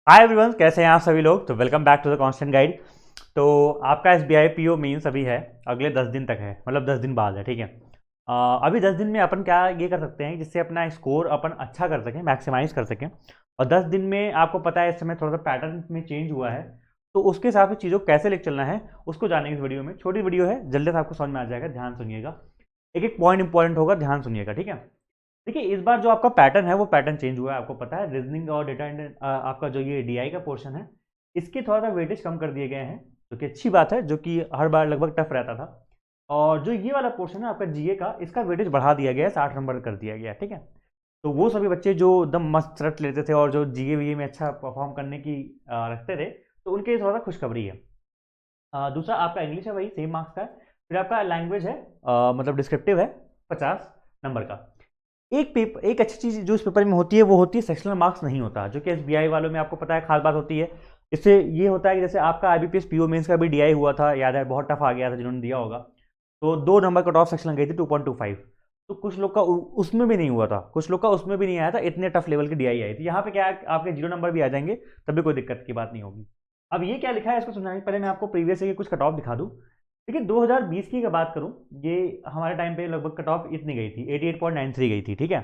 Hi everyone, कैसे हैं आप सभी लोग। तो welcome back to the constant guide. तो आपका एसबीआई पीओ मेंस अभी है, अगले 10 दिन तक है, मतलब 10 दिन बाद है, ठीक है। अभी 10 दिन में अपन क्या ये कर सकते हैं जिससे अपना स्कोर अपन अच्छा कर सकें, मैक्सिमाइज कर सकें। और 10 दिन में आपको पता है इस समय थोड़ा सा पैटर्न में चेंज हुआ है, तो उसके हिसाब से चीज़ों को कैसे लेकर चलना है उसको जानेंगे इस वीडियो में। छोटी वीडियो है, जल्दी से आपको समझ में आ जाएगा, ध्यान सुनिएगा। एक एक पॉइंट इंपॉर्टेंट होगा, ध्यान सुनिएगा, ठीक है। देखिए, इस बार जो आपका पैटर्न है वो पैटर्न चेंज हुआ है, आपको पता है। रीजनिंग और डेटा आपका जो ये डीआई का पोर्शन है, इसके थोड़ा सा वेटेज कम कर दिए गए हैं, जो कि अच्छी बात है, जो कि हर बार लगभग टफ रहता था। और जो ये वाला पोर्शन है आपका जीए का, इसका वेटेज बढ़ा दिया गया है, 60 नंबर कर दिया गया है, ठीक है। तो वो सभी बच्चे जो एकदम मस्त रट लेते थे और जो जीए वीए में अच्छा परफॉर्म करने की रखते थे, तो उनके लिए थोड़ा सा खुशखबरी है। दूसरा आपका इंग्लिश है, वही सेम मार्क्स का है। फिर आपका लैंग्वेज है, मतलब डिस्क्रिप्टिव है, 50 नंबर का। एक पेपर, एक अच्छी चीज़ जो इस पेपर में होती है वो होती है सेक्शनल मार्क्स नहीं होता, जो कि एसबीआई वालों में आपको पता है खास बात होती है। इससे ये होता है कि जैसे आपका आईबीपीएस पीओ मेंस का भी डीआई हुआ था, याद है, बहुत टफ आ गया था जिन्होंने दिया होगा। तो 2 नंबर कट ऑफ सेक्शन गई थी 2.25। तो कुछ लोग का उसमें भी नहीं हुआ था, कुछ लोग का उसमें भी नहीं आया था, इतने टफ लेवल की डीआई आई थी। यहाँ पे क्या है, आपके 0 नंबर भी आ जाएंगे, तब भी कोई दिक्कत की बात नहीं होगी। अब ये क्या लिखा है इसको सुनाने से पहले मैं आपको प्रीवियस ईयर के कुछ कट ऑफ दिखा दूँ। देखिए, 2020 की अगर बात करूँ, ये हमारे टाइम पे लगभग कट ऑफ इतनी गई थी, 88.93 गई थी, ठीक है।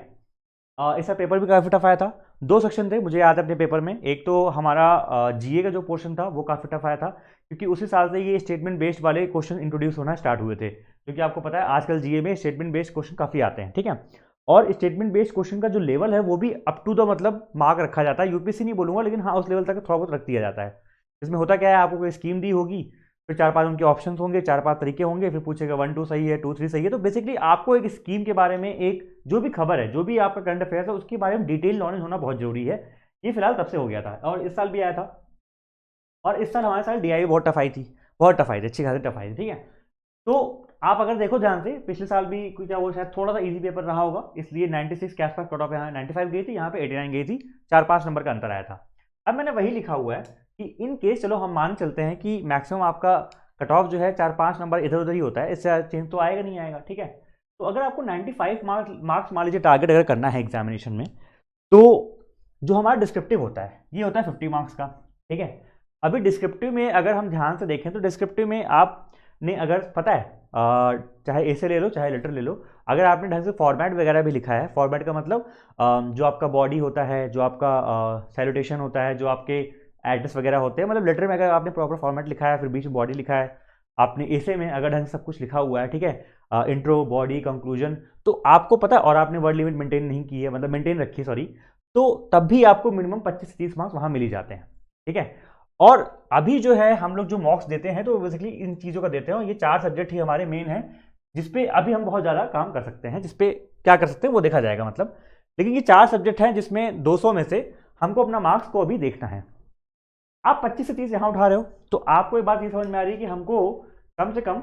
इसका पेपर भी काफ़ी टफ आया था। 2 सेक्शन थे, मुझे याद है अपने पेपर में। एक तो हमारा जीए का जो पोर्शन था वो काफ़ी टफ आया था, क्योंकि उसी साल से ये स्टेटमेंट बेस्ड वाले क्वेश्चन इंट्रोड्यूस होना स्टार्ट हुए थे, क्योंकि आपको पता है आजकल जीए में स्टेटमेंट बेस्ड क्वेश्चन काफ़ी आते हैं, ठीक है। और स्टेटमेंट बेस्ड क्वेश्चन का जो लेवल है वो भी अप टू द मतलब मार्क रखा जाता है, यूपीएससी नहीं बोलूँगा, लेकिन हाँ उस लेवल तक थोड़ा बहुत रख दिया जाता है। इसमें होता क्या है, आपको कोई स्कीम दी होगी, फिर 4-5 उनके ऑप्शंस होंगे, 4-5 तरीके होंगे, फिर पूछेगा 1-2 सही है, 2-3 सही है। तो बेसिकली आपको एक स्कीम के बारे में, एक जो भी खबर है, जो भी आपका करंट अफेयर्स है, उसके बारे में डिटेल नॉलेज होना बहुत जरूरी है। ये फिलहाल तब से हो गया था और इस साल भी आया था। और इस साल हमारे साल डीआई बहुत टफ आई थी, बहुत टफ आई थी, अच्छी खासी टफ आई थी, ठीक है। तो आप अगर देखो ध्यान से, पिछले साल भी कुछ वो शायद थोड़ा सा इजी पेपर रहा होगा, इसलिए 96 के आसपास कट ऑफ, यहाँ 95 गई थी, यहाँ पे 89 गई थी, 4-5 नंबर का अंतर आया था। अब मैंने वही लिखा हुआ है कि इन केस चलो हम मान चलते हैं कि मैक्सिमम आपका कट ऑफ जो है 4-5 नंबर इधर उधर ही होता है, इससे चेंज तो आएगा नहीं आएगा, ठीक है। तो अगर आपको 95 मार्क्स मान लीजिए टारगेट अगर करना है एग्जामिनेशन में, तो जो हमारा डिस्क्रिप्टिव होता है ये होता है 50 मार्क्स का, ठीक है। अभी डिस्क्रिप्टिव में अगर हम ध्यान से देखें तो डिस्क्रिप्टिव में आपने अगर पता है, चाहे ऐसे ले लो चाहे लेटर ले लो, अगर आपने ढंग से फॉर्मेट वगैरह भी लिखा है, फॉर्मेट का मतलब जो आपका बॉडी होता है, जो आपका सैल्यूटेशन होता है, जो आपके एड्रेस वगैरह होते हैं, मतलब लेटर में अगर आपने प्रॉपर फॉर्मेट लिखा है, फिर बीच में बॉडी लिखा है, आपने ऐसे में अगर ढंग से सब कुछ लिखा हुआ है, ठीक है, इंट्रो बॉडी कंक्लूजन, तो आपको पता है, और आपने वर्ड लिमिट मेंटेन नहीं की है, मतलब मेंटेन रखी है, सॉरी, तो तब भी आपको मिनिमम 25 से 30 मार्क्स वहां मिल ही जाते हैं, ठीक है। और अभी जो है हम लोग जो मॉक्स देते हैं तो बेसिकली इन चीज़ों का देते हैं, और ये 4 सब्जेक्ट ही हमारे मेन हैं, जिसपे अभी हम बहुत ज़्यादा काम कर सकते हैं, जिसपे क्या कर सकते हैं वो देखा जाएगा, मतलब। लेकिन ये 4 सब्जेक्ट हैं जिसमें 200 में से हमको अपना मार्क्स को अभी देखना है। आप 25 से 30 यहाँ उठा रहे हो, तो आपको एक बात ये समझ में आ रही है कि हमको कम से कम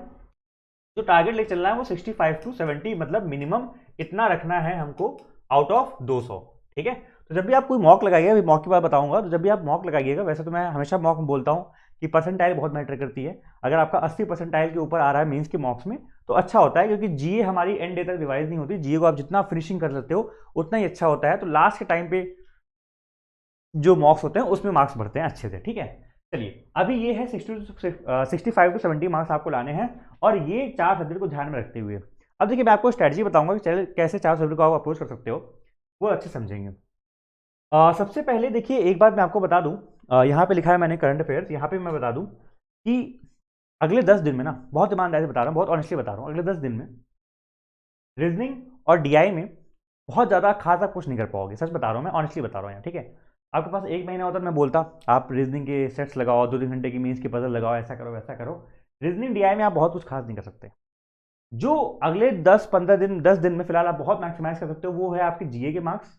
जो टारगेट लेके चलना है वो 65 to 70, मतलब मिनिमम इतना रखना है हमको आउट ऑफ 200, ठीक है। तो जब भी आप कोई मॉक लगाइएगा, अभी मॉक की बात बताऊंगा, तो जब भी आप मॉक लगाइएगा, वैसे तो मैं हमेशा मॉक में बोलता हूँ कि परसेंटाइल बहुत मैटर करती है। अगर आपका 80 परसेंटाइल के ऊपर आ रहा है मेंस के मॉक्स में, तो अच्छा होता है, क्योंकि जीए हमारी एंड डे तक रिवाइज नहीं होती, जीए को आप जितना फिनिशिंग कर सकते हो उतना ही अच्छा होता है। तो लास्ट के टाइम पे जो मॉक्स होते हैं उसमें मार्क्स बढ़ते हैं अच्छे से, ठीक है। चलिए, अभी ये है 65 to 70 मार्क्स आपको लाने हैं, और ये 4 सब्जेक्ट को ध्यान में रखते हुए। अब देखिए, मैं आपको स्ट्रेटजी बताऊंगा कि कैसे 4 सब्जेक्ट को आप अप्रोच कर सकते हो, वो अच्छे समझेंगे। सबसे पहले देखिए, एक बात मैं आपको बता दूं, यहाँ पे लिखा है मैंने करंट अफेयर्स, यहाँ पे मैं बता दूं कि अगले 10 दिन में ना, बहुत ईमानदारी से बता रहा हूँ, बहुत ऑनेस्टली बता रहा हूँ, अगले 10 दिन में रीजनिंग और डीआई में बहुत ज़्यादा खास आप कुछ नहीं कर पाओगे, सच बता रहा हूँ, मैं ऑनेस्टली बता रहा हूँ यहाँ, ठीक है। आपके पास 1 महीना होता, मैं बोलता आप रीजनिंग के सेट्स लगाओ, 2-3 घंटे की मीन्स के पजल लगाओ, ऐसा करो वैसा करो। रीजनिंग डीआई में आप बहुत कुछ खास नहीं कर सकते। जो अगले 10-15 दिन, 10 दिन में फिलहाल आप बहुत मैक्सिमाइज कर सकते हो, वो है आपके जीए के मार्क्स,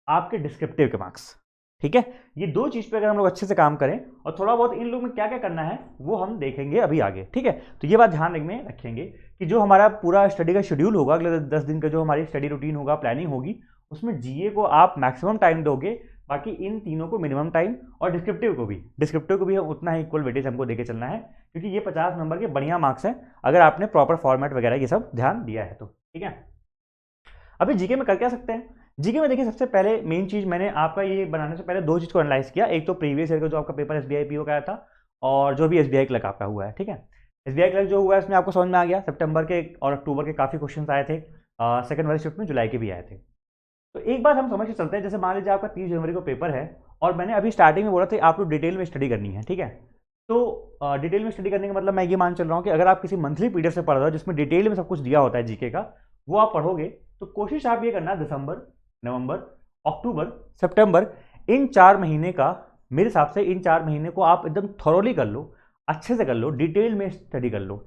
आपके डिस्क्रिप्टिव के मार्क्स, ठीक है। ये 2 चीज़ पे अगर हम लोग अच्छे से काम करें, और थोड़ा बहुत इन लोग में क्या क्या करना है वो हम देखेंगे अभी आगे, ठीक है। तो ये बात ध्यान में रखेंगे कि जो हमारा पूरा स्टडी का शेड्यूल होगा, अगले 10 दिन का जो हमारी स्टडी रूटीन होगा, प्लानिंग होगी, उसमें जीए को आप मैक्सिमम टाइम दोगे, बाकी इन तीनों को मिनिमम टाइम, और डिस्क्रिप्टिव को भी उतना ही इक्वल वेटेज हमको देके चलना है, क्योंकि ये 50 नंबर के बढ़िया मार्क्स हैं अगर आपने प्रॉपर फॉर्मेट वगैरह ये सब ध्यान दिया है तो, ठीक है। अभी जीके में कर क्या सकते हैं, जीके में देखिए सबसे पहले मेन चीज़ मैंने आपका ये बनाने से पहले दो चीज़ को एनालाइज किया। एक तो प्रीवियस ईयर का जो आपका पेपर एसबीआई पीओ का आया था और जो भी एसबीआई क्लर्क आपका हुआ है, ठीक है। एसबीआई क्लर्क जो हुआ है इसमें आपको समझ में आ गया, सितंबर के और अक्टूबर के काफ़ी क्वेश्चन आए थे, सेकंड वाली शिफ्ट में जुलाई के भी आए थे। तो एक बात हम समझ के चलते हैं, जैसे मान लीजिए आपका 30 जनवरी को पेपर है और मैंने अभी स्टार्टिंग में बोला था आप लोग डिटेल में स्टडी करनी है, ठीक है। तो डिटेल में स्टडी करने का मतलब मैं ये मान चल रहा हूँ कि अगर आप किसी मंथली पीडीएफ से पढ़ रहे हो जिसमें डिटेल में सब कुछ दिया होता है जीके का, वो आप पढ़ोगे तो कोशिश आप ये करना दिसंबर, नवंबर, अक्टूबर, सितंबर, इन 4 महीने का, मेरे हिसाब से इन 4 महीने को आप एकदम थॉरोली कर लो, अच्छे से कर लो, डिटेल में स्टडी कर लो।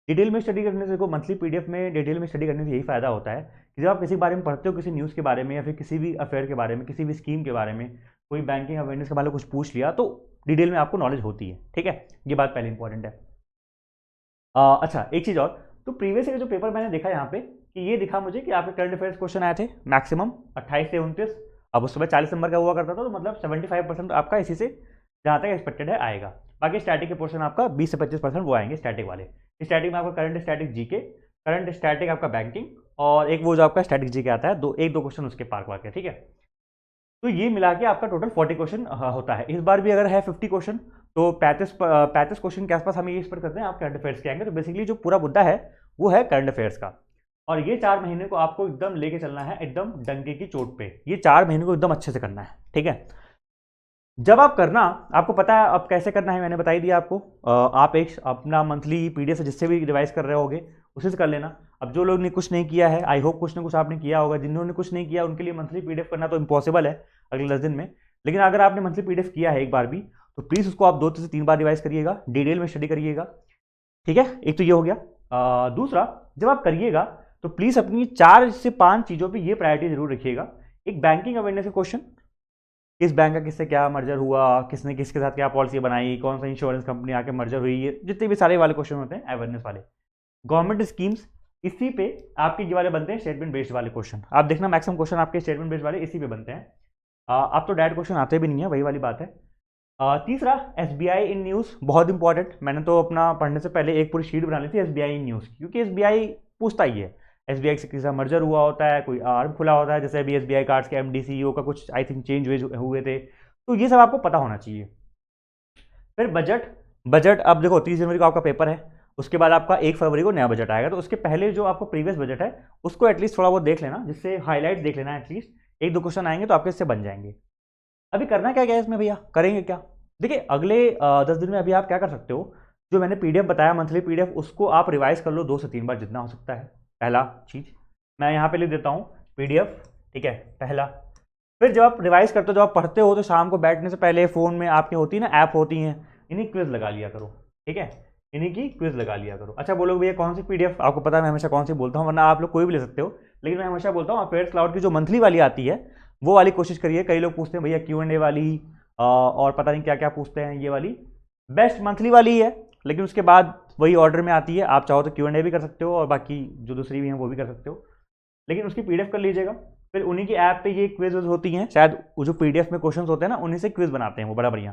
डिटेल में स्टडी करने से, को मंथली पीडीएफ में डिटेल में स्टडी करने से यही फायदा होता है कि जब आप किसी बारे में पढ़ते हो, किसी न्यूज़ के बारे में या फिर किसी भी अफेयर के बारे में, किसी भी स्कीम के बारे में, कोई बैंकिंग अवेयरनेस के बारे में कुछ पूछ लिया तो डिटेल में आपको नॉलेज होती है, ठीक है। ये बात पहले इंपॉर्टेंट है। अच्छा एक चीज़ और, तो प्रीवियस का जो पेपर मैंने देखा यहाँ पे कि ये दिखा मुझे कि आपके करंट अफेयर्स क्वेश्चन आए थे मैक्सिमम 28 से 29। अब उस समय 40 नंबर का हुआ करता था, तो मतलब 75% आपका इसी से जहाँ तक एक्सपेक्टेड है आएगा। बाकी स्टैटिक के पोर्शन आपका 20 से 25% वो आएंगे स्टैटिक वाले। स्टैटिक में आपका current static GK, current static आपका बैंकिंग, और एक वो जो आपका स्टैटिक जीके आता है, एक दो क्वेश्चन उसके पार्क वाके, ठीक है। तो ये मिला के आपका टोटल 40 क्वेश्चन होता है। इस बार भी अगर है 50 क्वेश्चन तो 35 क्वेश्चन के आसपास हम ये एक्सपेक्ट करते हैं आप करंट अफेयर्स के आएंगे। तो बेसिकली जो पूरा मुद्दा है वो है करंट अफेयर्स का, और ये 4 महीने को आपको एकदम लेके चलना है, एकदम डंके की चोट पे। ये 4 महीने को एकदम अच्छे से करना है, ठीक है। जब आप करना, आपको पता है अब कैसे करना है, मैंने बता ही दिया आपको। आप एक अपना मंथली पीडीएफ से जिससे भी रिवाइज कर रहे होगे उसी से कर लेना। अब जो लोग ने कुछ नहीं किया है, आई होप कुछ ना कुछ आपने किया होगा। जिन्होंने कुछ नहीं किया उनके लिए मंथली पीडीएफ करना तो इम्पॉसिबल है अगले 10 दिन में, लेकिन अगर आपने मंथली पीडीएफ किया है एक बार भी तो प्लीज़ उसको आप 2 से 3 बार रिवाइज करिएगा, डिटेल में स्टडी करिएगा, ठीक है। एक तो ये हो गया। दूसरा, जब आप करिएगा तो प्लीज़ अपनी 4 से 5 चीज़ों पर ये प्रायोरिटी जरूर रखिएगा। एक बैंकिंग अवेयरनेस का क्वेश्चन, किस बैंक का किससे क्या मर्जर हुआ, किसने किसके साथ क्या पॉलिसी बनाई, कौन सा इंश्योरेंस कंपनी आके मर्जर हुई, ये जितने भी सारे वाले क्वेश्चन होते हैं अवेयरनेस वाले। गवर्नमेंट स्कीम्स, इसी पे आपके ये वाले बनते हैं स्टेटमेंट बेस्ड वाले क्वेश्चन। आप देखना मैक्सिमम क्वेश्चन आपके स्टेटमेंट बेस्ड वाले इसी पे बनते हैं। अब तो डायरेक्ट क्वेश्चन आते भी नहीं है, वही वाली बात है। तीसरा, एसबीआई इन न्यूज़, बहुत इंपॉर्टेंट। मैंने तो अपना पढ़ने से पहले एक पूरी शीट बना ली थी एसबीआई इन न्यूज़, क्योंकि एसबीआई पूछता ही है। एसबीआई से किसी मर्जर हुआ होता है, कोई आर्म खुला होता है, जैसे अभी एसबीआई कार्ड्स के एमडी सीईओ का कुछ आई थिंक चेंज हुए थे, तो ये सब आपको पता होना चाहिए। फिर बजट, बजट अब देखो 30 जनवरी को आपका पेपर है, उसके बाद आपका 1 फरवरी को नया बजट आएगा, तो उसके पहले जो आपको प्रीवियस बजट है उसको एटलीस्ट थोड़ा बहुत देख लेना, जिससे हाईलाइट देख लेना, एटलीस्ट 1-2 क्वेश्चन आएंगे तो आपके इससे बन जाएंगे। अभी करना क्या क्या है इसमें भैया, करेंगे क्या? देखिए अगले 10 दिन में अभी आप क्या कर सकते हो, जो मैंने पीडीएफ बताया मंथली पीडीएफ, उसको आप रिवाइज कर लो 2 से 3 बार जितना हो सकता है। पहला चीज मैं यहाँ पे लिख देता हूँ पीडीएफ, ठीक है, पहला। फिर जब आप रिवाइज करते हो, जब आप पढ़ते हो, तो शाम को बैठने से पहले फ़ोन में आपके होती है ना ऐप होती हैं, इन्हीं क्विज लगा लिया करो, ठीक है, इन्हीं की क्विज लगा लिया करो। अच्छा बोलोगे भैया कौन सी पीडीएफ, आपको पता है मैं हमेशा कौन सी बोलता हूँ, वरना आप लोग कोई भी ले सकते हो, लेकिन मैं हमेशा बोलता हूँ अफेयर्स क्लाउड की जो मंथली वाली आती है वो वाली कोशिश करिए। कई लोग पूछते हैं भैया Q&A वाली और पता नहीं क्या क्या पूछते हैं, ये वाली बेस्ट मंथली वाली ही है, लेकिन उसके बाद वही ऑर्डर में आती है। आप चाहो तो Q&A भी कर सकते हो और बाकी जो दूसरी भी हैं वो भी कर सकते हो, लेकिन उसकी पीडीएफ कर लीजिएगा। फिर उन्हीं की ऐप पे ये क्विज होती हैं, शायद वो जो पीडीएफ में क्वेश्चंस होते हैं ना उन्हीं से क्विज बनाते हैं वो, बड़ा बढ़िया।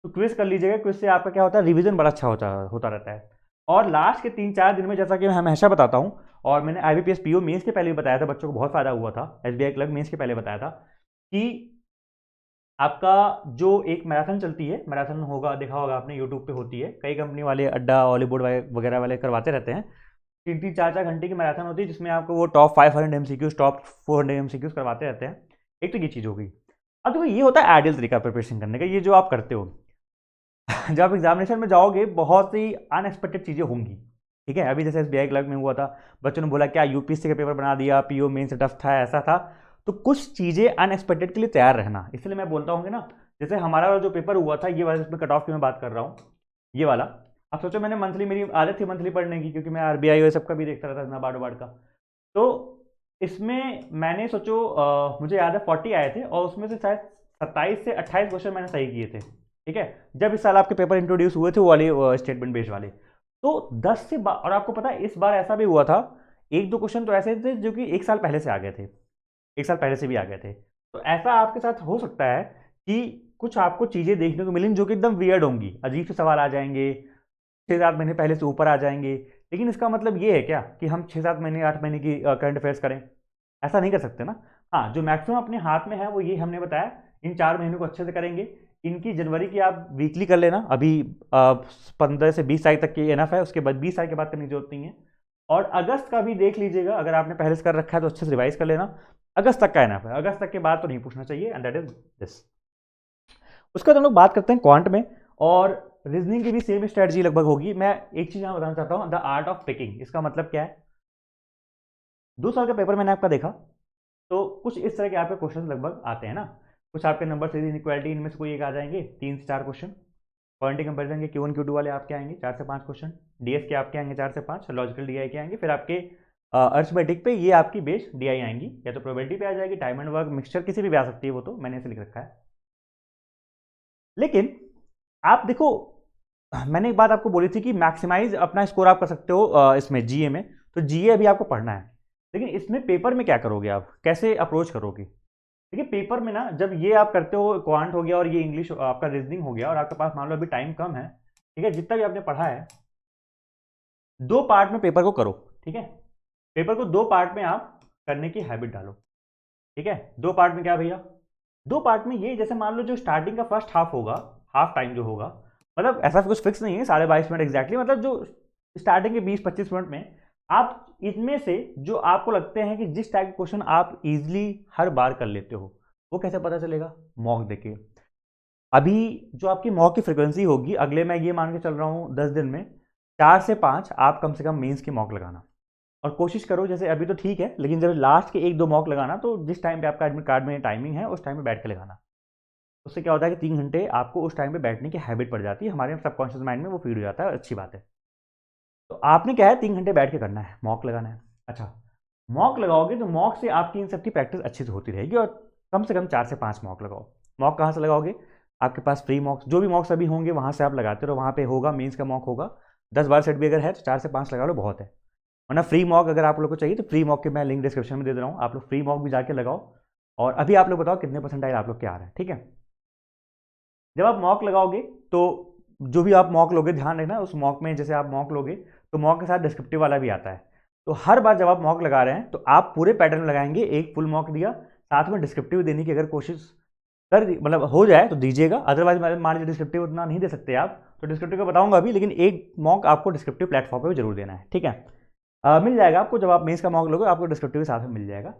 तो क्विज कर लीजिएगा, क्विज से आपका क्या होता है, रिवीजन बड़ा अच्छा होता रहता है। और लास्ट के 3-4 दिन में, जैसा कि मैं हमेशा बताता हूँ, और मैंने IBPS PO मेंस के पहले भी बताया था, बच्चों को बहुत फायदा हुआ था, एसबीआई क्लर्क मेंस के पहले बताया था कि आपका जो एक मैराथन चलती है, मैराथन होगा, देखा होगा आपने यूट्यूब पे होती है, कई कंपनी वाले, अड्डा, हॉलीवुड वगैरह वाले करवाते रहते हैं। 3-4 घंटे की मैराथन होती है जिसमें आपको वो टॉप 500 MCQs, टॉप 400 MCQs करवाते रहते हैं। एक तो ये चीज़ हो गई। अब देखो ये होता है आइडियल तरीका प्रिपरेशन करने का, ये जो आप करते हो जब आप एग्जामिनेशन में जाओगे बहुत सी अनएक्सपेक्टेड चीज़ें होंगी, ठीक है। अभी जैसे एसबीआई क्लर्क में हुआ था, बच्चों ने बोला क्या यूपीएससी का पेपर बना दिया, पीओ मेन से टफ था, ऐसा था। तो कुछ चीज़ें अनएक्सपेक्टेड के लिए तैयार रहना, इसलिए मैं बोलता हूँ ना, जैसे हमारा जो पेपर हुआ था ये वाला, जिसमें कट ऑफ की मैं बात कर रहा हूँ, ये वाला। अब सोचो मैंने मंथली, मेरी आदत थी मंथली पढ़ने की, क्योंकि मैं आरबीआई और सबका भी देखता रहता था नाबार्ड का। तो इसमें मैंने सोचो मुझे याद है 40 आए थे, और उसमें से शायद 27 से 28 क्वेश्चन मैंने सही किए थे, ठीक है। जब इस साल आपके पेपर इंट्रोड्यूस हुए थे वो वाले स्टेटमेंट बेस्ड वाले, तो 10 से और आपको पता है इस बार ऐसा भी हुआ था, 1-2 क्वेश्चन तो ऐसे थे जो कि 1 साल पहले से आ गए थे, 1 साल पहले से भी आ गए थे। तो ऐसा आपके साथ हो सकता है कि कुछ आपको चीज़ें देखने को मिलेंगी जो कि एकदम वियर्ड होंगी, अजीब से सवाल आ जाएंगे, 6-7 महीने पहले से ऊपर आ जाएंगे। लेकिन इसका मतलब ये है क्या कि हम 6-7 महीने 8 महीने की करंट अफेयर्स करें? ऐसा नहीं कर सकते ना। हाँ, जो मैक्सिमम अपने हाथ में है वो ये हमने बताया, इन 4 महीनों को अच्छे से करेंगे। इनकी जनवरी की आप वीकली कर लेना, अभी 15 से 20 तारीख तक की एनफ है, उसके बाद 20 तारीख के बाद करने की जरूरत नहीं है। और अगस्त का भी देख लीजिएगा, अगर आपने पहले से कर रखा है तो अच्छे से रिवाइज कर लेना। अगस्त तक का एनफ है, अगस्त तक के बाद तो नहीं पूछना चाहिए, एंड दैट इज दिस। उसके बाद हम लोग बात करते हैं क्वांट में, और रीजनिंग की भी सेम स्ट्रेटजी लगभग होगी। मैं एक चीज यहाँ बताना चाहता हूँ, द आर्ट ऑफ पिकिंग, इसका मतलब क्या है। 2 साल का पेपर मैंने आपका देखा, तो कुछ इस तरह के आपके क्वेश्चन लगभग आते हैं ना। कुछ आपके नंबर सीरीज इनइक्वालिटी, इनमें से कोई एक आ जाएंगे, 3 से 4 क्वेश्चन। पॉइंटिंग कंपैरिजन के Q1 Q2 वाले आपके आएंगे 4 से 5 क्वेश्चन। डीएस के आपके आएंगे 4 से 5, लॉजिकल डीआई के आएंगे, फिर आपके अर्थमेटिक पे ये आपकी बेस डीआई आएंगी, या तो प्रोबेबिलिटी पे आ जाएगी, टाइम एंड वर्क, मिक्सचर किसी भी आ सकती है, वो तो मैंने ऐसे लिख रखा है। लेकिन आप देखो, मैंने एक बात आपको बोली थी कि मैक्सिमाइज अपना स्कोर आप कर सकते हो इसमें जीए में, तो जीए अभी आपको पढ़ना है, लेकिन इसमें पेपर में क्या करोगे, आप कैसे अप्रोच करोगे। देखिए पेपर में ना, जब ये आप करते हो, क्वांट हो गया और ये इंग्लिश आपका रीजनिंग हो गया, और आपके पास मान लो अभी टाइम कम है, ठीक है, जितना भी आपने पढ़ा है 2 पार्ट में पेपर को करो, ठीक है। पेपर को 2 पार्ट में आप करने की हैबिट डालो, ठीक है। 2 पार्ट में क्या भैया, 2 पार्ट में ये, जैसे मान लो जो स्टार्टिंग का फर्स्ट हाफ होगा, हाफ टाइम जो होगा, मतलब ऐसा कुछ फिक्स नहीं है 22.5 मिनट एग्जैक्टली, मतलब जो स्टार्टिंग के 20-25 मिनट में आप इनमें से जो आपको लगते हैं कि जिस टाइप के क्वेश्चन आप इजीली हर बार कर लेते हो, वो कैसे पता चलेगा, मॉक देके। अभी जो आपकी मॉक की फ्रिक्वेंसी होगी, अगले मैं ये मान के चल रहा हूँ 10 दिन में 4 से 5 आप कम से कम मेंस की मॉक लगाना, और कोशिश करो, जैसे अभी तो ठीक है, लेकिन जब लास्ट के 1-2 मॉक लगाना, तो जिस टाइम पे आपका एडमिट कार्ड में टाइमिंग है उस टाइम पे बैठ के लगाना। उससे क्या होता है कि 3 घंटे आपको उस टाइम पे बैठने की हैबिट पड़ जाती है, हमारे सबकॉन्शियस माइंड में वो फीड हो जाता है, अच्छी बात है। तो आपने क्या है, 3 घंटे बैठ के करना है, मॉक लगाना है। अच्छा, मॉक लगाओगे तो मॉक से आपकी इन सब की प्रैक्टिस अच्छी से होती रहेगी, और कम से कम 4 से 5 मॉक लगाओ। मॉक कहाँ से लगाओगे, आपके पास फ्री मॉक्स, जो भी मॉक्स अभी होंगे वहाँ से आप लगाते रहो, वहाँ पे होगा मेंस का मॉक होगा, 10-12 सेट भी अगर है तो 4 से 5 लगा लो, बहुत है। वरना फ्री मॉक अगर आप लोग को चाहिए तो फ्री मॉक के मैं लिंक डिस्क्रिप्शन में दे दे रहा हूँ, आप लोग फ्री मॉक भी जाके लगाओ। और अभी आप लोग बताओ कितने परसेंटाइल आप लोग के आ रहे हैं, ठीक है। जब आप मॉक लगाओगे तो जो भी आप मॉक लोगे, ध्यान रखना उस मॉक में, जैसे आप मॉक लोगे तो मॉक के साथ डिस्क्रिप्टिव वाला भी आता है, तो हर बार जब आप मॉक लगा रहे हैं तो आप पूरे पैटर्न लगाएंगे, एक फुल मॉक दिया, साथ में डिस्क्रिप्टिव देने की अगर कोशिश कर, मतलब हो जाए तो दीजिएगा, अदरवाइज मान लीजिए डिस्क्रिप्टिव उतना नहीं दे सकते आप, तो डिस्क्रिप्टिव का बताऊंगा अभी, लेकिन एक मॉक आपको डिस्क्रिप्टिव प्लेटफॉर्म पर जरूर देना है, ठीक है। मिल जाएगा आपको, जब आप मेंस का मॉक लोगे आपको डिस्क्रिप्टिव के साथ में मिल जाएगा।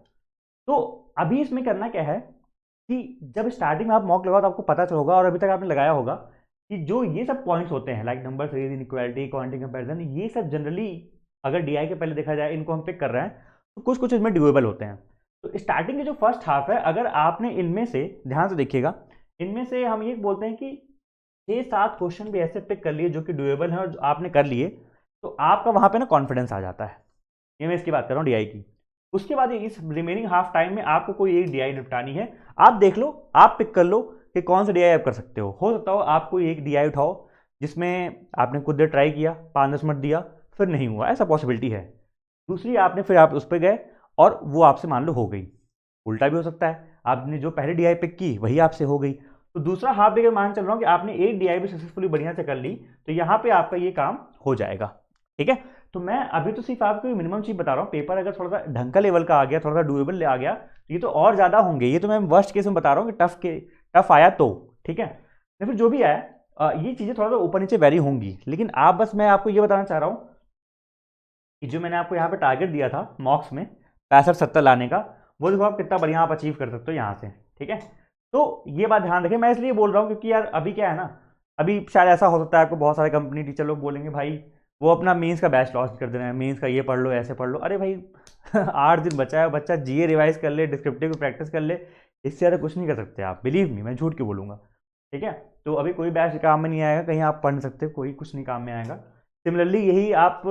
तो अभी इसमें करना क्या है कि जब स्टार्टिंग में आप मॉक लगाओ तो आपको पता चल होगा, और अभी तक आपने लगाया होगा, कि जो ये सब पॉइंट्स होते हैं, like number series, inequality, quantity comparison, ये सब जनरली अगर डीआई के पहले देखा जाए, इनको हम पिक कर रहे हैं, तो कुछ कुछ इसमें ड्यूएबल होते हैं। तो स्टार्टिंग के जो फर्स्ट हाफ है, अगर आपने इनमें से ध्यान से देखिएगा, इनमें से हम ये बोलते हैं कि 6-7 क्वेश्चन भी ऐसे पिक कर लिए जो कि ड्यूएबल है, और आपने कर लिए, तो आपका वहां पे ना कॉन्फिडेंस आ जाता है। ये मैं इसकी बात कर रहा हूँ डीआई की। उसके बाद इस रिमेनिंग हाफ टाइम में आपको कोई एक डीआई निपटानी है, आप देख लो, आप पिक कर लो कि कौन सा डीआई आप कर सकते हो सकता हो आप कोई एक डीआई उठाओ जिसमें आपने कुछ देर ट्राई किया, 5-10 मिनट दिया, फिर नहीं हुआ, ऐसा पॉसिबिलिटी है। दूसरी आपने, फिर आप उस पर गए और वो आपसे मान लो हो गई। उल्टा भी हो सकता है, आपने जो पहले डीआई पिक की वही आपसे हो गई, तो दूसरा हाफ भी अगर मान चल रहा हूँ कि आपने एक डीआई भी सक्सेसफुली बढ़िया से कर ली, तो यहाँ पे आपका ये काम हो जाएगा, ठीक है। तो मैं अभी तो सिर्फ आपको मिनिमम चीज बता रहा हूँ, पेपर अगर थोड़ा सा ढंग का लेवल का आ गया, थोड़ा सा डूएबल आ गया, तो ये तो और ज्यादा होंगे, ये तो मैं वर्स्ट केस में बता रहा हूँ कि टफ आया तो, ठीक है। या फिर जो भी आया, ये चीजें थोड़ा सा ऊपर नीचे वेरी होंगी, लेकिन आप बस, मैं आपको ये बताना चाह रहा हूँ कि जो मैंने आपको यहाँ पे टारगेट दिया था मॉक्स में 65-70 लाने का, वो देखो आप कितना बढ़िया आप अचीव कर सकते हो यहाँ से, ठीक है। तो ये बात ध्यान रखें, मैं इसलिए बोल रहा हूँ क्योंकि यार अभी क्या है ना, अभी शायद ऐसा हो सकता है आपको बहुत सारे कंपनी टीचर लोग बोलेंगे भाई वो अपना मेंस का बैच लॉन्च कर दे रहे हैं, मेंस का ये पढ़ लो, ऐसे पढ़ लो, अरे भाई 8 दिन बचा है, बच्चा जीए रिवाइज कर ले, डिस्क्रिप्टिव की प्रैक्टिस कर ले, इससे ज़्यादा कुछ नहीं कर सकते आप, बिलीव मी, मैं झूठ क्यों बोलूँगा, ठीक है। तो अभी कोई बैच काम में नहीं आएगा, कहीं आप पढ़ नहीं सकते, कोई कुछ नहीं काम में आएगा। सिमिलरली यही आप,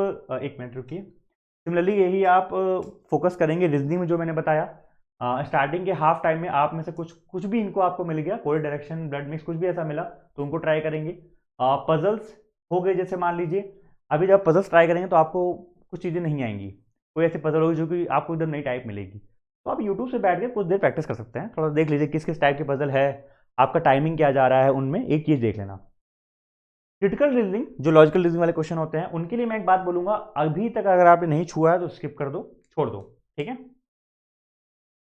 एक मिनट रुकिए, सिमिलरली यही आप फोकस करेंगे रीजनिंग में, जो मैंने बताया, स्टार्टिंग के हाफ टाइम में आप में से कुछ कुछ भी इनको आपको मिल गया, कोई डायरेक्शन, ब्लड मिक्स, कुछ भी ऐसा मिला तो उनको ट्राई करेंगे। पजल्स हो गए, जैसे मान लीजिए अभी जब पजल्स ट्राई करेंगे तो आपको कुछ चीज़ें नहीं आएंगी, कोई ऐसी पजल होगी जो कि आपको एकदम नई टाइप मिलेगी, तो आप यूट्यूब से बैठ के कुछ देर प्रैक्टिस कर सकते हैं, थोड़ा देख लीजिए किस किस टाइप की पजल है, आपका टाइमिंग क्या जा रहा है, उनमें एक चीज़ देख लेना। क्रिटिकल रीजनिंग, जो लॉजिकल रीजनिंग वाले क्वेश्चन होते हैं, उनके लिए मैं एक बात बोलूंगा, अभी तक अगर आपने नहीं छुआ है तो स्किप कर दो, छोड़ दो, ठीक है।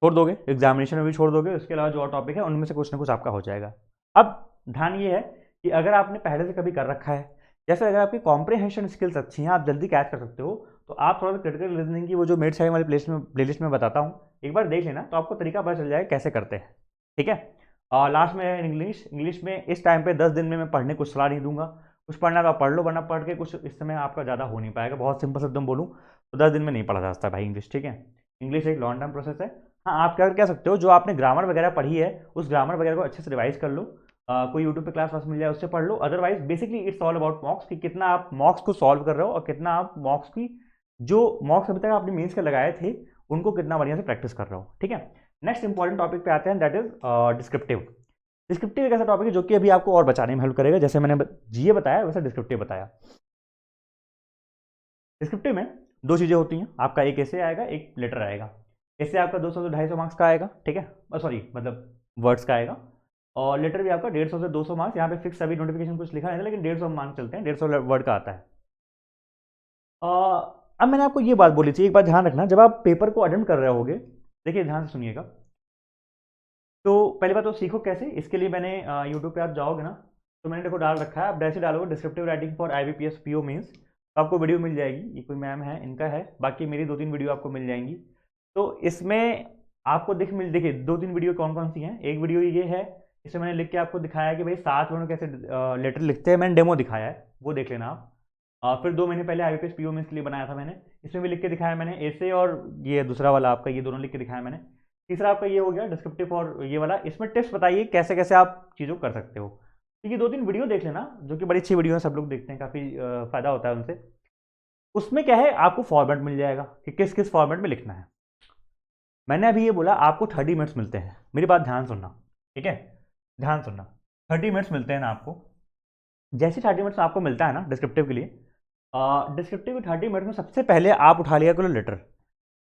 छोड़ दोगे, एग्जामिनेशन में भी छोड़ दोगे, उसके अलावा जो और टॉपिक है उनमें से कुछ ना कुछ आपका हो जाएगा। अब ध्यान ये है कि अगर आपने पहले से कभी कर रखा है, जैसे अगर आपकी कॉम्प्रिहेंशन स्किल्स अच्छी हैं, आप जल्दी कैच कर सकते हो, तो आप थोड़ा सा क्रिटिकल रीजनिंग की वो जो मेड साइड वाली प्लेलिस्ट में बताता हूँ, एक बार देख लेना, तो आपको तरीका पता चल जाएगा कैसे करते हैं। ठीक है। और लास्ट में इंग्लिश में इस टाइम पे 10 दिन में मैं पढ़ने कुछ सलाह नहीं दूंगा, कुछ पढ़ना तो आप पढ़ लो, वरना पढ़ के कुछ इस समय आपका ज़्यादा हो नहीं पाएगा। बहुत सिंपल शब्द में बोलूँ तो 10 दिन में नहीं पढ़ा जा सकता भाई इंग्लिश। ठीक है, इंग्लिश एक लॉन्ग टर्म प्रोसेस है। हाँ, आप क्या सकते हो, जो आपने ग्रामर वगैरह पढ़ी है उस ग्रामर वगैरह को अच्छे से रिवाइज कर लो, कोई यूट्यूब पे क्लास वास मिल जाए उससे पढ़ लो। Otherwise basically it's all about mocks, कि कितना आप मॉक्स को सॉल्व कर रहे हो और कितना आप मॉक्स की जो मॉक्स अभी तक आपने मेंस के लगाए थे उनको कितना बढ़िया से प्रैक्टिस कर रहे हो। ठीक है, नेक्स्ट इंपॉर्टेंट टॉपिक पे आते हैं, दैट इज डिस्क्रिप्टिव। डिस्क्रिप्टिव एक ऐसा टॉपिक है जो कि अभी आपको और बचाने में हेल्प करेगा। जैसे मैंने जीए बताया वैसे डिस्क्रिप्टिव बताया। डिस्क्रिप्टिव में दो चीज़ें होती हैं, आपका एक ऐसे आएगा, एक लेटर आएगा। ऐसे आपका 200 से 250 मार्क्स का आएगा। ठीक है, सॉरी मतलब वर्ड्स का आएगा। और लेटर भी आपका 150 से 200 मार्क्स, यहाँ पे फिक्स अभी नोटिफिकेशन कुछ लिखा है लेकिन 150 मार्क्स चलते हैं, 150 वर्ड का आता है। अब मैंने आपको ये बात बोली थी, एक बात ध्यान रखना, जब आप पेपर को अटेम्प्ट कर रहे होगे, देखिए ध्यान से सुनिएगा, तो पहली बात तो सीखो कैसे, इसके लिए मैंने यूट्यूब पे आप जाओगे ना, तो मैंने देखो डाल रखा है, आप जैसे डालोगे descriptive writing for IBPS PO mains, तो आपको वीडियो मिल जाएगी। ये कोई मैम है, इनका है, बाकी मेरी 2-3 वीडियो आपको मिल जाएंगी। तो इसमें आपको देखिए 2-3 वीडियो कौन कौन सी हैं। एक वीडियो ये है, इसमें मैंने लिख के आपको दिखाया कि भाई 7 मिनट कैसे लेटर लिखते हैं, मैंने डेमो दिखाया है, वो देख लेना आप। फिर 2 महीने पहले IBPS PO मेंस के लिए बनाया था मैंने, इसमें भी लिख के दिखाया मैंने ऐसे, और ये दूसरा वाला आपका, ये दोनों लिख के दिखाया मैंने। तीसरा आपका ये हो गया डिस्क्रिप्टिव और ये वाला, इसमें टिप्स बताइए कैसे कैसे आप चीज़ों को कर सकते हो। तो ये 2-3 वीडियो देख लेना, जो कि बड़ी अच्छी वीडियो है, सब लोग देखते हैं, काफ़ी फ़ायदा होता है उनसे। उसमें क्या है, आपको फॉर्मेट मिल जाएगा कि किस किस फॉर्मेट में लिखना है। मैंने अभी ये बोला आपको 30 मिनट्स मिलते हैं, मेरी बात ध्यान सुनना, ठीक है, ध्यान सुनना। 30 मिनट्स मिलते हैं ना आपको, जैसे 30 मिनट्स आपको मिलता है ना डिस्क्रिप्टिव के लिए, डिस्क्रिप्टिव 30 मिनट में सबसे पहले आप उठा लिया करो लेटर।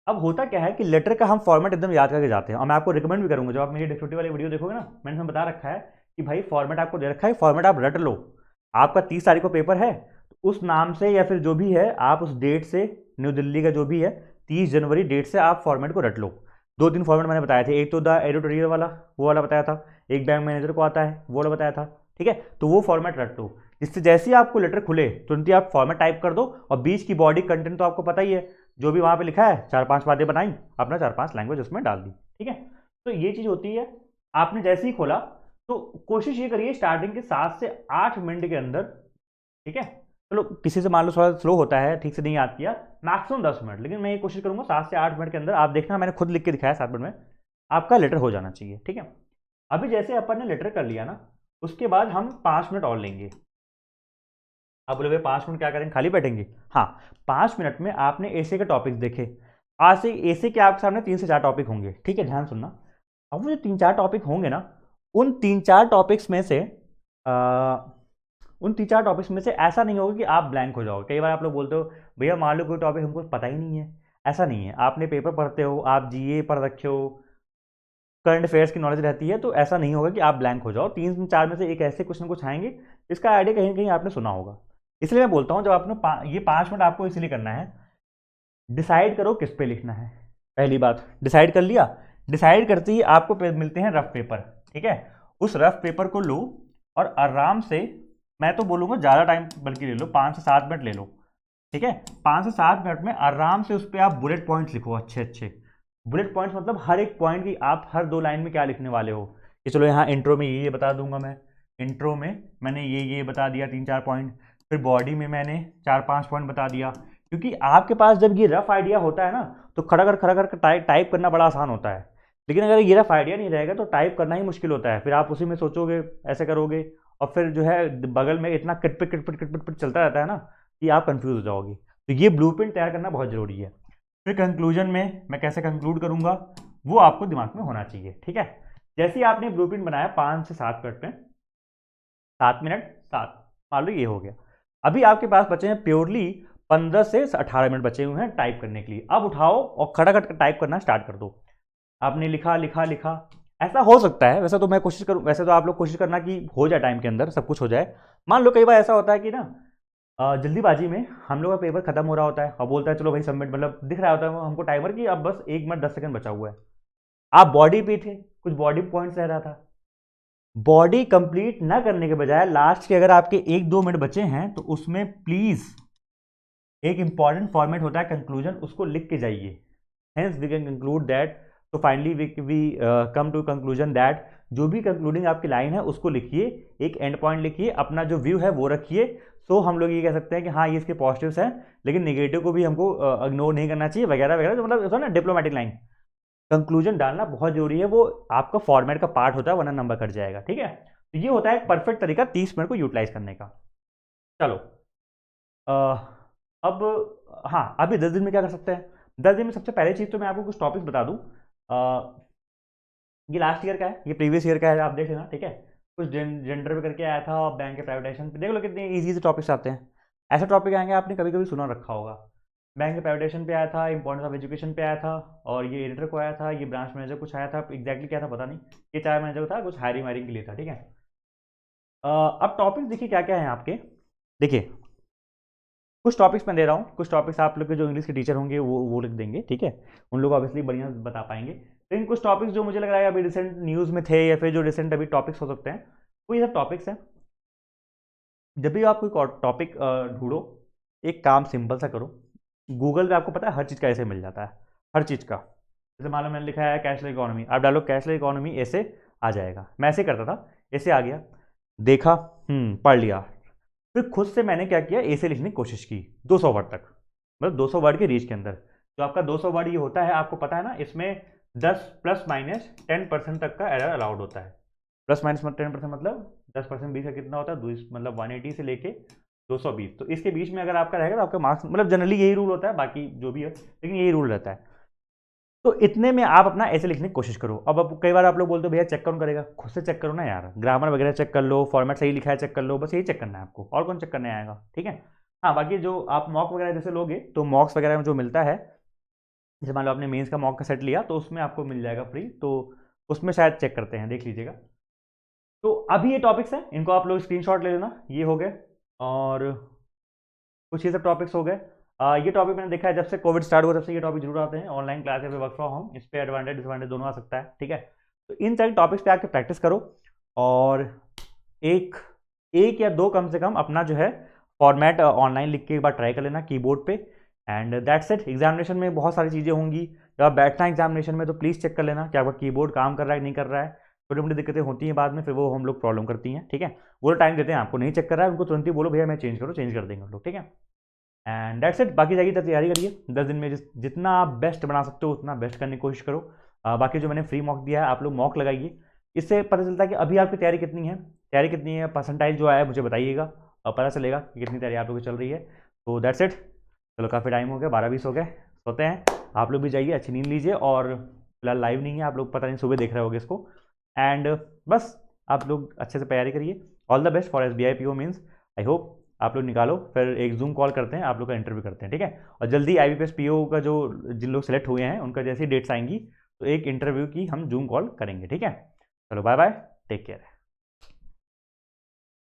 अब होता क्या है कि लेटर का हम फॉर्मेट एकदम याद करके जाते हैं, और मैं आपको रिकमेंड भी करूंगा, जब आप मेरी डिस्क्रिप्टिव वाली वीडियो देखोगे ना, मैंने उसमें बता रखा है कि भाई फॉर्मेट आपको दे रखा है, फॉर्मेट आप रट लो। आपका 30 तारीख को पेपर है, तो उस नाम से या फिर जो भी है, आप उस डेट से, न्यू दिल्ली का जो भी है 30 जनवरी डेट से आप फॉर्मेट को रट लो। 2-3 फॉर्मेट मैंने बताए थे, एक तो द एडिटोरियल वाला, वो वाला बताया था, एक बैंक मैनेजर को आता है वो वाला बताया था। ठीक है, तो वो फॉर्मेट रट लो, जिससे जैसे ही आपको लेटर खुले तुरंत ही आप फॉर्मेट टाइप कर दो, और बीच की बॉडी कंटेंट तो आपको पता ही है, जो भी वहाँ पे लिखा है 4-5 बातें बनाई, अपना 4-5 लैंग्वेज उसमें डाल दी। ठीक है, तो ये चीज़ होती है। आपने जैसे ही खोला तो कोशिश ये करिए स्टार्टिंग के 7 से 8 मिनट के अंदर, ठीक है, चलो किसी से मान लो थोड़ा स्लो होता है, ठीक से नहीं याद किया, मैक्सिमम 10 मिनट, लेकिन मैं ये कोशिश करूंगा 7 से 8 मिनट के अंदर। आप देखना मैंने खुद लिख के दिखाया 7 मिनट में आपका लेटर हो जाना चाहिए। ठीक है, अभी जैसे अपन ने लेटर कर लिया ना, उसके बाद हम 5 मिनट और लेंगे। आप बोले 5 मिनट क्या करेंगे, खाली बैठेंगे? हाँ, 5 मिनट में आपने ऐसे के टॉपिक्स देखे, आज से ऐसे के आपके सामने 3 से 4 टॉपिक होंगे। ठीक है, ध्यान सुनना। अब वो जो 3-4 टॉपिक होंगे ना, उन 3-4 टॉपिक्स में से ऐसा नहीं होगा कि आप ब्लैंक हो जाओगे। कई बार आप लोग बोलते हो भैया मान लो कोई टॉपिक हमको पता ही नहीं है, ऐसा नहीं है। आपने पेपर पढ़ते हो, आप जीए पढ़ रखे हो, करंट अफेयर्स की नॉलेज रहती है, तो ऐसा नहीं होगा कि आप ब्लैंक हो जाओ। 3-4 में से एक ऐसे कुछ ना कुछ आएंगे जिसका आइडिया कहीं ना कहीं आपने सुना होगा। इसलिए मैं बोलता हूँ जब आपने ये 5 मिनट आपको इसलिए करना है, डिसाइड करो किस पे लिखना है। पहली बात डिसाइड कर लिया, डिसाइड करते ही आपको मिलते हैं रफ पेपर। ठीक है, उस रफ पेपर को लो और आराम से, मैं तो बोलूँगा ज़्यादा टाइम बल्कि ले लो, 5 से 7 मिनट ले लो। ठीक है, 5 से 7 मिनट में आराम से उस पर आप बुलेट पॉइंट्स लिखो, अच्छे अच्छे बुलेट पॉइंट्स, मतलब हर एक पॉइंट की आप हर 2 लाइन में क्या लिखने वाले हो, कि चलो यहाँ इंट्रो में ये बता दूंगा, मैं इंट्रो में मैंने ये बता दिया 3-4 पॉइंट, फिर बॉडी में मैंने 4-5 पॉइंट बता दिया। क्योंकि आपके पास जब ये रफ आइडिया होता है ना, तो खड़ा कर टाइप करना बड़ा आसान होता है, लेकिन अगर ये रफ आइडिया नहीं रहेगा तो टाइप करना ही मुश्किल होता है। फिर आप उसी में सोचोगे, ऐसे करोगे, और फिर जो है बगल में इतना किटपिट चलता रहता है ना कि आप कंफ्यूज हो जाओगे। तो ये ब्लूप्रिंट तैयार करना बहुत जरूरी है। फिर कंक्लूजन में मैं कैसे कंक्लूड करूंगा वो आपको दिमाग में होना चाहिए। ठीक है, जैसे ही आपने ब्लूप्रिंट बनाया 5 से 7 मिनट में, 7 मिनट 7 मान लो ये हो गया। अभी आपके पास बचे हैं प्योरली 15 से 18 मिनट बचे हुए हैं टाइप करने के लिए। अब उठाओ और खड़ा कर टाइप करना स्टार्ट कर दो। आपने लिखा लिखा लिखा, ऐसा हो सकता है, वैसे तो मैं कोशिश करूँ, वैसे तो आप लोग कोशिश करना कि हो जाए टाइम के अंदर सब कुछ हो जाए। मान लो कई बार ऐसा होता है कि ना जल्दीबाजी में हम लोग का पेपर खत्म हो रहा होता है और बोलता है चलो भाई सबमिट, मतलब दिख रहा होता है हमको टाइमर कि अब बस 1 मिनट 10 सेकंड बचा हुआ है। आप बॉडी पे थे, कुछ बॉडी पॉइंट्स रह रहा था, बॉडी कंप्लीट ना करने के बजाय लास्ट के अगर आपके 1-2 मिनट बचे हैं तो उसमें प्लीज एक इंपॉर्टेंट फॉर्मेट होता है कंक्लूजन, उसको लिख के जाइए। Hence we can conclude that, तो finally we come to conclusion that जो भी कंक्लूडिंग आपकी लाइन है उसको लिखिए, एक एंड पॉइंट लिखिए, अपना जो व्यू है वो रखिए। सो हम लोग ये कह सकते हैं कि हाँ ये इसके पॉजिटिव्स हैं, लेकिन नेगेटिव को भी हमको इग्नोर नहीं करना चाहिए वगैरह वगैरह, जो मतलब ना डिप्लोमेटिक लाइन। कंक्लूजन डालना बहुत जरूरी है, वो आपका फॉर्मेट का पार्ट होता है, वरना नंबर कट जाएगा, ठीक है। तो ये होता है एक परफेक्ट तरीका 30 मिनट को यूटिलाइज करने का। चलो अब हाँ, अभी 10 दिन में क्या कर सकते हैं। 10 दिन में सबसे पहले चीज़ तो मैं आपको कुछ टॉपिक्स बता दूँ। ये लास्ट ईयर का है, ये प्रीवियस ईयर का है, आप देख लेना, ठीक है। कुछ जेंडर पे करके आया था, और बैंक के प्राइवेटाइजेशन पे देख लो कितने ईजी से टॉपिक्स आते हैं। ऐसे टॉपिक आएंगे आपने कभी कभी सुना रखा होगा। बैंक के प्राइवेटाइजेशन पे आया था, इंपॉर्टेंस ऑफ एजुकेशन पे आया था, और ये एडिटर को आया था, ये ब्रांच मैनेजर कुछ आया था, एग्जैक्टली क्या था पता नहीं, ये चार मैनेजर था, कुछ हायरिंग वायरिंग के लिए था, ठीक है। अब टॉपिक्स देखिए क्या क्या है आपके, देखिए कुछ टॉपिक्स मैं दे रहा हूँ, कुछ टॉपिक्स आप लोग के जो इंग्लिश के टीचर होंगे वो लिख देंगे, ठीक है। उन लोग ऑब्वियसली बढ़िया बता पाएंगे। लेकिन कुछ टॉपिक्स जो मुझे लग रहा है अभी रिसेंट न्यूज़ में थे, या फिर जो रिसेंट अभी टॉपिक्स हो सकते हैं, वो ये सब टॉपिक्स हैं। जब भी आप कोई टॉपिक ढूंढो, एक काम सिंपल सा करो। गूगल पे आपको पता है हर चीज़ का ऐसे मिल जाता है, हर चीज़ का। जैसे मान लो मैंने लिखा है कैशलेस इकोनॉमी, आप डालो कैशलेस इकोनॉमी, ऐसे आ जाएगा। मैं ऐसे करता था, ऐसे आ गया, देखा, पढ़ लिया। फिर खुद से मैंने क्या किया, ऐसे लिखने की कोशिश की 200 वर्ड तक, मतलब 200 वर्ड के रीच के अंदर। तो आपका 200 वर्ड ये होता है, आपको पता है ना, इसमें 10 ±10% तक का एरर अलाउड होता है। ±10% मतलब 10% 20 का कितना होता है, मतलब 180 से लेके 220। तो इसके बीच में अगर आपका रहेगा तो आपका मार्क्स, मतलब जनरली यही रूल होता है, बाकी जो भी है लेकिन यही रूल रहता है। तो इतने में आप अपना ऐसे लिखने की कोशिश करो। अब कई बार आप लोग बोलते हो भैया चेक कौन करेगा, खुद से चेक करो ना यार, ग्रामर वगैरह चेक कर लो, फॉर्मेट सही लिखा है चेक कर लो, बस यही चेक करना है आपको, और कौन चेक करने आएगा, ठीक है। हाँ, बाकी जो आप मॉक वगैरह जैसे लोगे तो मॉक्स वगैरह में जो मिलता है, जैसे मान लो आपने मेंस का मॉक का सेट लिया तो उसमें आपको मिल जाएगा फ्री, तो उसमें शायद चेक करते हैं, देख लीजिएगा। तो अभी ये टॉपिक्स हैं, इनको आप लोग स्क्रीनशॉट ले लेना, ये हो गए। और कुछ ये सब टॉपिक्स हो गए। ये टॉपिक मैंने देखा है जब से कोविड स्टार्ट हुआ तब से ये टॉपिक जरूर आते हैं, ऑनलाइन क्लास या फिर वर्क फ्रॉम होम, इस पे एडवांटेज डिसएडवांटेज दोनों आ सकता है, ठीक है। तो इन सारे टॉपिक्स पे आके प्रैक्टिस करो, और एक एक या दो कम से कम अपना जो है फॉर्मेट ऑनलाइन लिख के एक बार ट्राई कर लेना कीबोर्ड पे। And that's it. एग्जामिनेशन में बहुत सारी चीज़ें होंगी, जब आप बैठना एग्जामिनेशन में तो प्लीज़ चेक कर लेना कि आपका कीबोर्ड काम कर रहा है नहीं कर रहा है। छोटी मोटी दिक्कतें होती हैं बाद में, फिर वो हम लोग प्रॉब्लम करती हैं, ठीक है। वो टाइम देते हैं आपको, नहीं चेक कर रहा है उनको तुरंत ही बोलो भैया मैं चेंज करो, चेंज कर देंगे हम लोग, ठीक है। And that's it. बाकी जाइए तैयारी करिए, 10 दिन में जितना आप बेस्ट बना सकते हो उतना बेस्ट करने की कोशिश करो। बाकी जो मैंने फ्री मॉक दिया है आप लोग मॉक लगाइए, इससे पता चलता है कि अभी आपकी तैयारी कितनी है, परसेंटाइल जो आया है मुझे बताइएगा, और पता चलेगा कि कितनी तैयारी आप लोगों की चल रही है। तो दैट्स इट। चलो काफ़ी टाइम हो गया, 12-20 हो गए, सोते हैं। आप लोग भी जाइए, अच्छी नींद लीजिए, और फिलहाल लाइव नहीं है, आप लोग पता नहीं सुबह देख रहे होगे इसको। एंड बस आप लोग अच्छे से तैयारी करिए। All the best for SBI PO means. I hope आप लोग निकालो, फिर एक जूम कॉल करते हैं, आप लोग का इंटरव्यू करते हैं, ठीक है। और जल्दी IBPS PO का जो जिन लोग सेलेक्ट हुए हैं उनका जैसी डेट्स आएंगी तो एक इंटरव्यू की हम जूम कॉल करेंगे, ठीक है। चलो बाय बाय, टेक केयर।